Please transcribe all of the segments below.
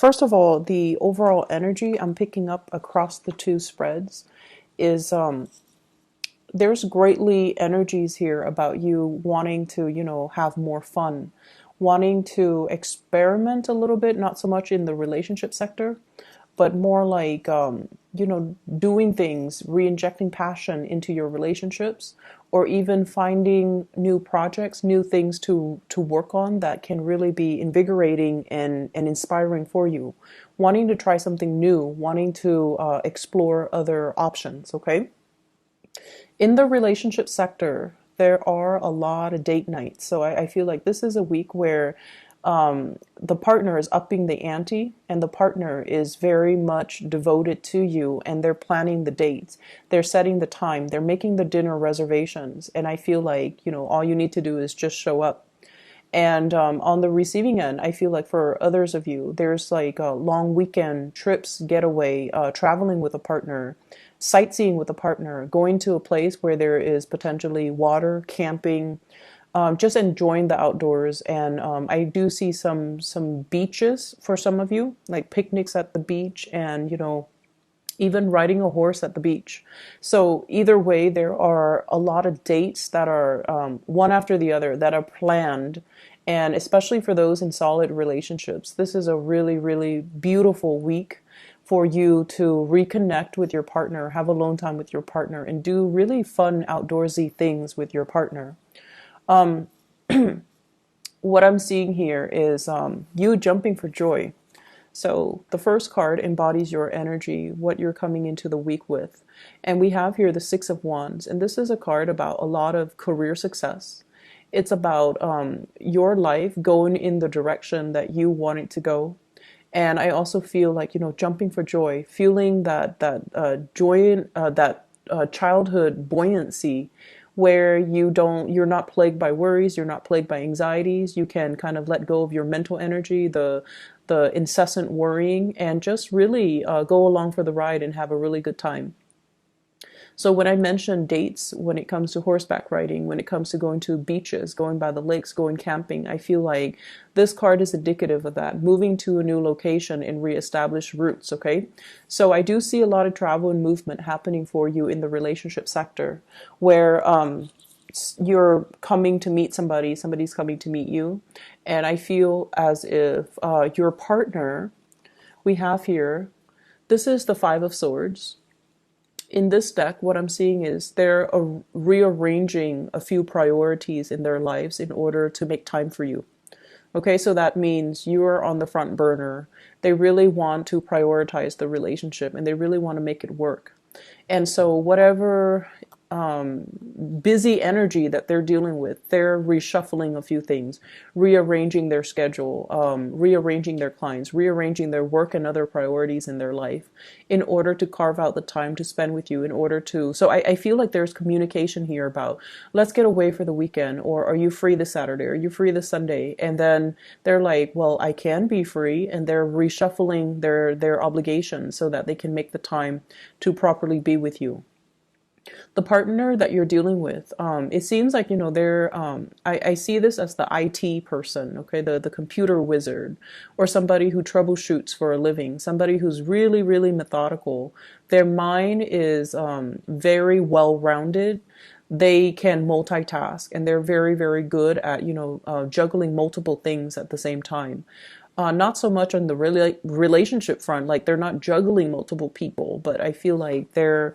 first of all, the overall energy I'm picking up across the two spreads is there's greatly energies here about you wanting to, have more fun, wanting to experiment a little bit, not so much in the relationship sector, but more like, doing things, re-injecting passion into your relationships, or even finding new projects, new things to work on that can really be invigorating and inspiring for you. Wanting to try something new, wanting to explore other options, okay? In the relationship sector, there are a lot of date nights. So I feel like this is a week where the partner is upping the ante and the partner is very much devoted to you and they're planning the dates. They're setting the time. They're making the dinner reservations. And I feel like, all you need to do is just show up. And on the receiving end, I feel like for others of you, there's like long weekend trips, getaway, traveling with a partner, sightseeing with a partner, going to a place where there is potentially water, camping, just enjoying the outdoors. And I do see some beaches for some of you, like picnics at the beach, and even riding a horse at the beach. So either way, there are a lot of dates that are one after the other that are planned. And especially for those in solid relationships, this is a really, really beautiful week for you to reconnect with your partner, have alone time with your partner, and do really fun outdoorsy things with your partner. What I'm seeing here is you jumping for joy. So the first card embodies your energy, what you're coming into the week with. And we have here the Six of Wands. And this is a card about a lot of career success. It's about your life going in the direction that you want it to go. And I also feel like, jumping for joy, feeling that joy, that childhood buoyancy where you're not plagued by worries, you're not plagued by anxieties. You can kind of let go of your mental energy, the incessant worrying, and just really go along for the ride and have a really good time. So when I mention dates, when it comes to horseback riding, when it comes to going to beaches, going by the lakes, going camping, I feel like this card is indicative of that, moving to a new location and reestablish roots, okay? So I do see a lot of travel and movement happening for you in the relationship sector, where you're coming to meet somebody, somebody's coming to meet you, and I feel as if your partner, we have here, this is the Five of Swords. In this deck, what I'm seeing is they're rearranging a few priorities in their lives in order to make time for you. Okay, so that means you're on the front burner. They really want to prioritize the relationship and they really want to make it work. And so whatever busy energy that they're dealing with, they're reshuffling a few things, rearranging their schedule, rearranging their clients, rearranging their work and other priorities in their life in order to carve out the time to spend with you, in order to, so I feel like there's communication here about, let's get away for the weekend, or are you free this Saturday? Are you free this Sunday? And then they're like, well, I can be free, and they're reshuffling their obligations so that they can make the time to properly be with you. The partner that you're dealing with, it seems like, they're, I see this as the IT person, okay, the computer wizard, or somebody who troubleshoots for a living, somebody who's really, really methodical. Their mind is very well-rounded. They can multitask, and they're very, very good at, juggling multiple things at the same time. Not so much on the relationship front, like they're not juggling multiple people, but I feel like they're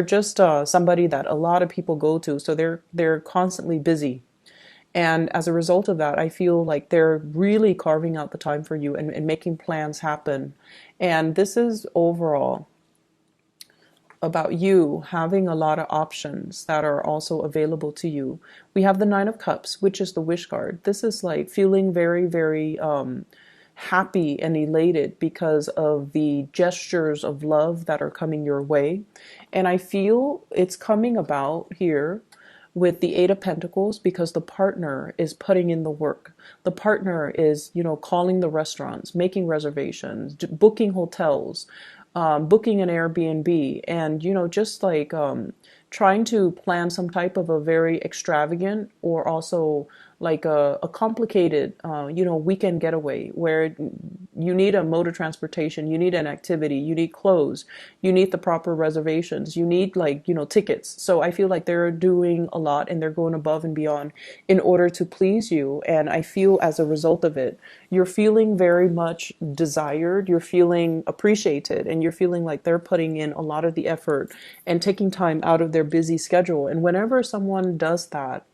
just somebody that a lot of people go to, so they're constantly busy. And as a result of that, I feel like they're really carving out the time for you and making plans happen. And this is overall about you having a lot of options that are also available to you. We have the Nine of Cups, which is the wish card. This is like feeling very, very happy and elated because of the gestures of love that are coming your way. And I feel it's coming about here with the Eight of Pentacles because the partner is putting in the work. The partner is, calling the restaurants, making reservations, booking hotels, booking an Airbnb, and, just like trying to plan some type of a very extravagant or also like a complicated, weekend getaway where you need a mode of transportation, you need an activity, you need clothes, you need the proper reservations, you need like, tickets. So I feel like they're doing a lot and they're going above and beyond in order to please you. And I feel as a result of it, you're feeling very much desired, you're feeling appreciated, and you're feeling like they're putting in a lot of the effort and taking time out of their busy schedule. And whenever someone does that,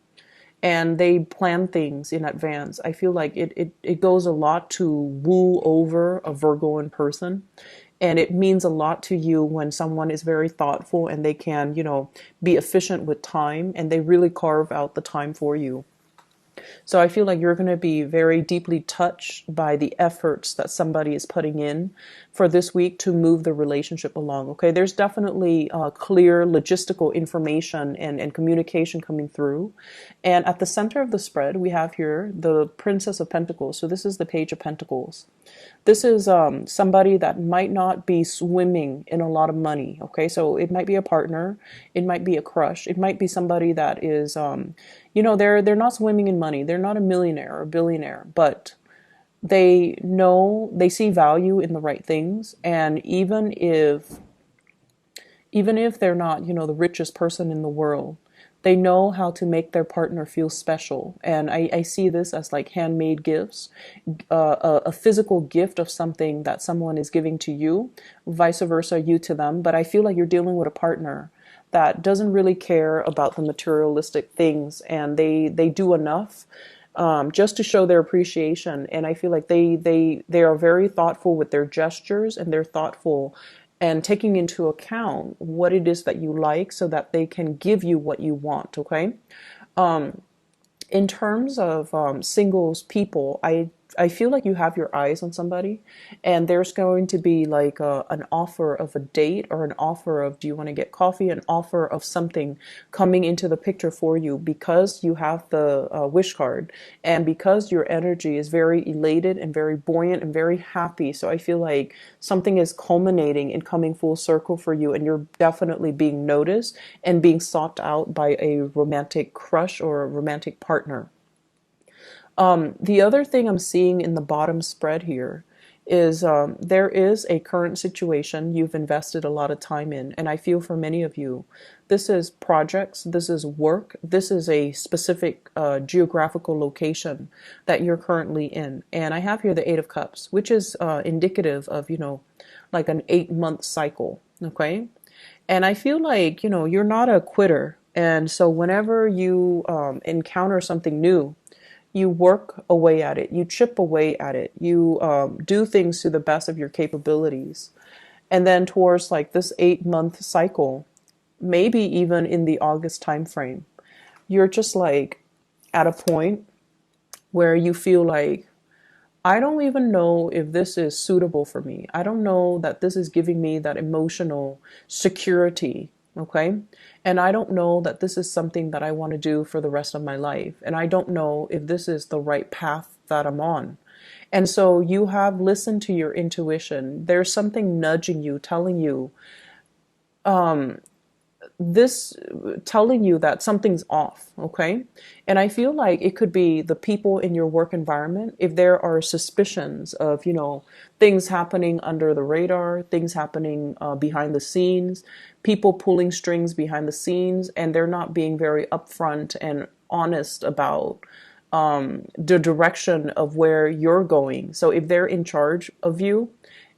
and they plan things in advance, I feel like it goes a lot to woo over a Virgo in person. And it means a lot to you when someone is very thoughtful and they can, be efficient with time and they really carve out the time for you. So I feel like you're going to be very deeply touched by the efforts that somebody is putting in for this week to move the relationship along. Okay, there's definitely clear logistical information and communication coming through. And at the center of the spread, we have here the Princess of Pentacles. So this is the Page of Pentacles. This is somebody that might not be swimming in a lot of money. Okay, so it might be a partner, it might be a crush, it might be somebody that is, they're not swimming in money. They're not a millionaire or a billionaire, but they see value in the right things. And even if they're not, the richest person in the world, they know how to make their partner feel special. And I see this as like handmade gifts, a physical gift of something that someone is giving to you, vice versa, you to them. But I feel like you're dealing with a partner that doesn't really care about the materialistic things, and they do enough just to show their appreciation. And I feel like they are very thoughtful with their gestures, and they're thoughtful and taking into account what it is that you like so that they can give you what you want. Okay. In terms of singles people, I feel like you have your eyes on somebody, and there's going to be like an offer of a date, or an offer of, do you want to get coffee, an offer of something coming into the picture for you, because you have the wish card, and because your energy is very elated and very buoyant and very happy. So I feel like something is culminating and coming full circle for you, and you're definitely being noticed and being sought out by a romantic crush or a romantic partner. The other thing I'm seeing in the bottom spread here is there is a current situation you've invested a lot of time in. And I feel for many of you, this is projects, this is work, this is a specific geographical location that you're currently in. And I have here the Eight of Cups, which is indicative of, like an 8-month cycle. Okay. And I feel like, you're not a quitter. And so whenever you encounter something new, you work away at it, you chip away at it, you do things to the best of your capabilities. And then towards like this 8-month cycle, maybe even in the August timeframe, you're just like at a point where you feel like, I don't even know if this is suitable for me. I don't know that this is giving me that emotional security. Okay. And I don't know that this is something that I want to do for the rest of my life. And I don't know if this is the right path that I'm on. And so you have listened to your intuition. There's something nudging you, telling you, telling you that something's off. Okay. And I feel like it could be the people in your work environment. If there are suspicions of, things happening under the radar, things happening behind the scenes, people pulling strings behind the scenes, and they're not being very upfront and honest about the direction of where you're going. So if they're in charge of you,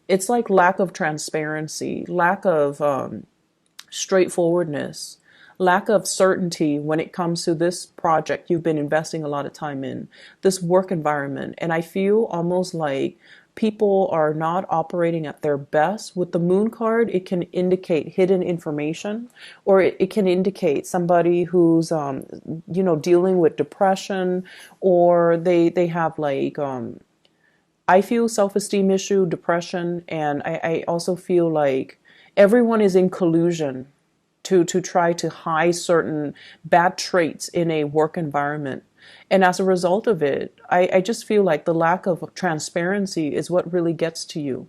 it's like lack of transparency, lack of straightforwardness, lack of certainty when it comes to this project you've been investing a lot of time in, this work environment. And I feel almost like people are not operating at their best. With the Moon card, it can indicate hidden information, or it can indicate somebody who's, dealing with depression, or they have like, I feel self-esteem issue, depression, and I also feel like everyone is in collusion to try to hide certain bad traits in a work environment. And as a result of it, I just feel like the lack of transparency is what really gets to you.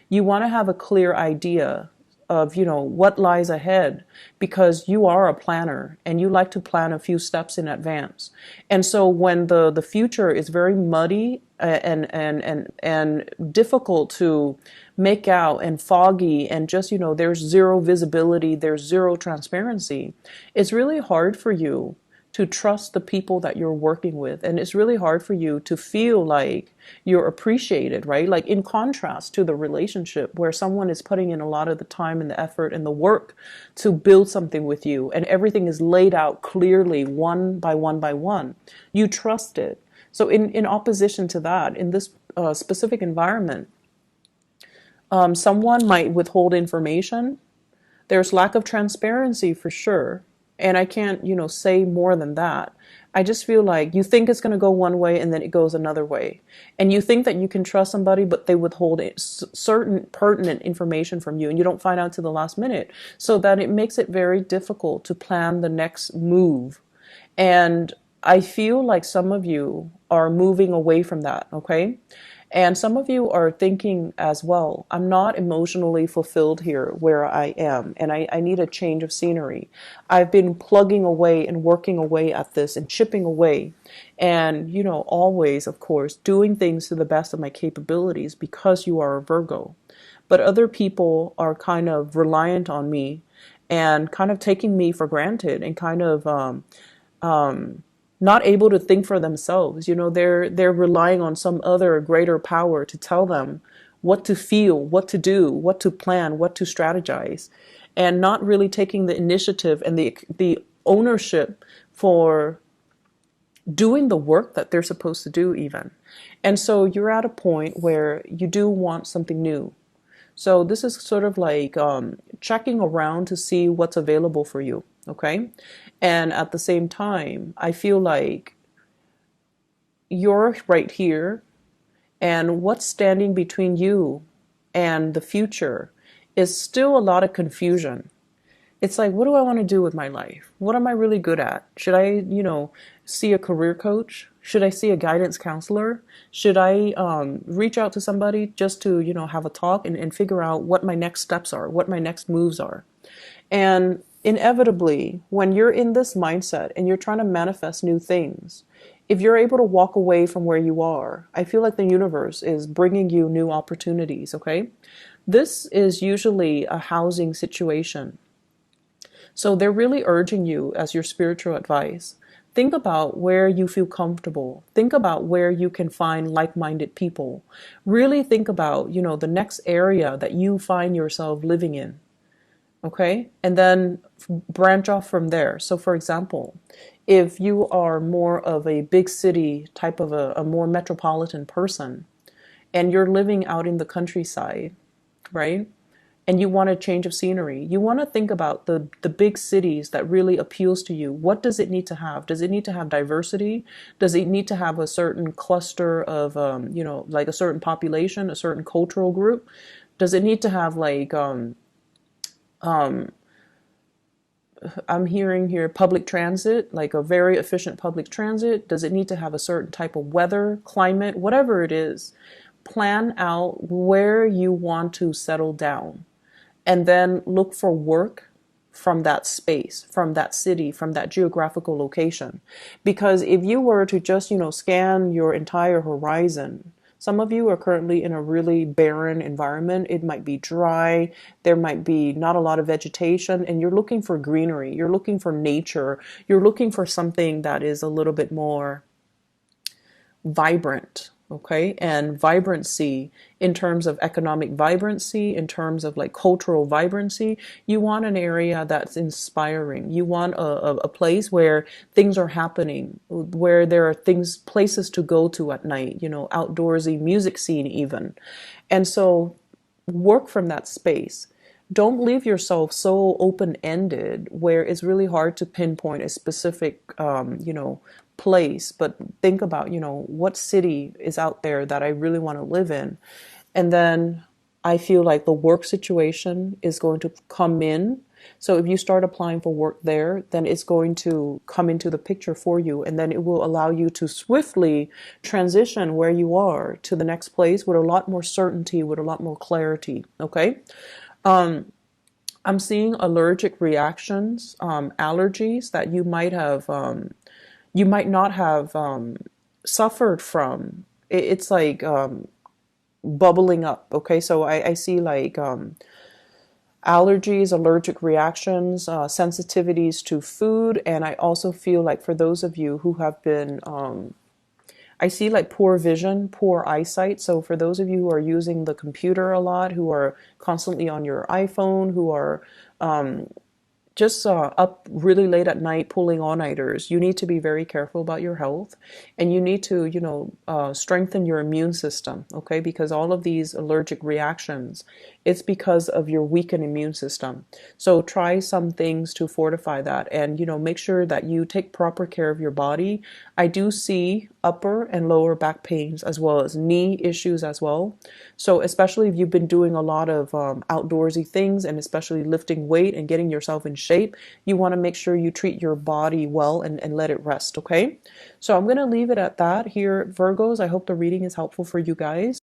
You want to have a clear idea of, you know, what lies ahead, because you are a planner and you like to plan a few steps in advance. And so when the future is very muddy and difficult to make out and foggy and just, you know, there's zero visibility, there's zero transparency, it's really hard for you to trust the people that you're working with. And it's really hard for you to feel like you're appreciated, right? Like in contrast to the relationship where someone is putting in a lot of the time and the effort and the work to build something with you, and everything is laid out clearly one by one by one. You trust it. So in opposition to that, in this specific environment, someone might withhold information. There's lack of transparency for sure. And I can't, you know, say more than that. I just feel like you think it's going to go one way and then it goes another way. And you think that you can trust somebody, but they withhold certain pertinent information from you and you don't find out to the last minute. So that it makes it very difficult to plan the next move. And I feel like some of you are moving away from that, okay? And some of you are thinking as well, I'm not emotionally fulfilled here where I am, and I need a change of scenery. I've been plugging away and working away at this and chipping away. And, you know, always, of course, doing things to the best of my capabilities because you are a Virgo. But other people are kind of reliant on me and kind of taking me for granted and kind of not able to think for themselves. You know, they're relying on some other greater power to tell them what to feel, what to do, what to plan, what to strategize, and not really taking the initiative and the ownership for doing the work that they're supposed to do even. And so you're at a point where you do want something new. So this is sort of like checking around to see what's available for you, okay? And at the same time, I feel like you're right here, and what's standing between you and the future is still a lot of confusion. It's like, what do I want to do with my life? What am I really good at? Should I, you know, see a career coach? Should I see a guidance counselor? Should I reach out to somebody just to, you know, have a talk and figure out what my next steps are, what my next moves are? And inevitably, when you're in this mindset and you're trying to manifest new things, if you're able to walk away from where you are, I feel like the universe is bringing you new opportunities, okay? This is usually a housing situation. So they're really urging you as your spiritual advice. Think about where you feel comfortable. Think about where you can find like-minded people. Really think about, you know, the next area that you find yourself living in. Okay? And then branch off from there. So for example, if you are more of a big city type of a more metropolitan person and you're living out in the countryside, right? And you want a change of scenery, you want to think about the big cities that really appeals to you. What does it need to have? Does it need to have diversity? Does it need to have a certain cluster of, you know, like a certain population, a certain cultural group? Does it need to have like, I'm hearing here public transit, like a very efficient public transit? Does it need to have a certain type of weather, climate, whatever it is? Plan out where you want to settle down. And then look for work from that space, from that city, from that geographical location. Because if you were to just, you know, scan your entire horizon, some of you are currently in a really barren environment. It might be dry. There might be not a lot of vegetation, and you're looking for greenery. You're looking for nature. You're looking for something that is a little bit more vibrant. Okay, and vibrancy in terms of economic vibrancy, in terms of like cultural vibrancy, you want an area that's inspiring. You want a place where things are happening, where there are places to go to at night, you know, outdoorsy music scene even. And so work from that space. Don't leave yourself so open-ended where it's really hard to pinpoint a specific, you know, place, but think about, you know, what city is out there that I really want to live in. And then I feel like the work situation is going to come in. So if you start applying for work there, then it's going to come into the picture for you. And then it will allow you to swiftly transition where you are to the next place with a lot more certainty, with a lot more clarity. Okay. I'm seeing allergic reactions, allergies that you might not have suffered from. It's like bubbling up. Okay, so I see like allergies, allergic reactions, sensitivities to food, and I also feel like for those of you who have been I see like poor vision, poor eyesight. So for those of you who are using the computer a lot, who are constantly on your iPhone, who are just up really late at night pulling all-nighters, you need to be very careful about your health, and you need to, strengthen your immune system, okay? Because all of these allergic reactions, it's because of your weakened immune system. So try some things to fortify that, and make sure that you take proper care of your body. I do see upper and lower back pains as well as knee issues as well. So especially if you've been doing a lot of outdoorsy things, and especially lifting weight and getting yourself in shape, you want to make sure you treat your body well and let it rest, okay? So I'm going to leave it at that here, Virgos. I hope the reading is helpful for you guys.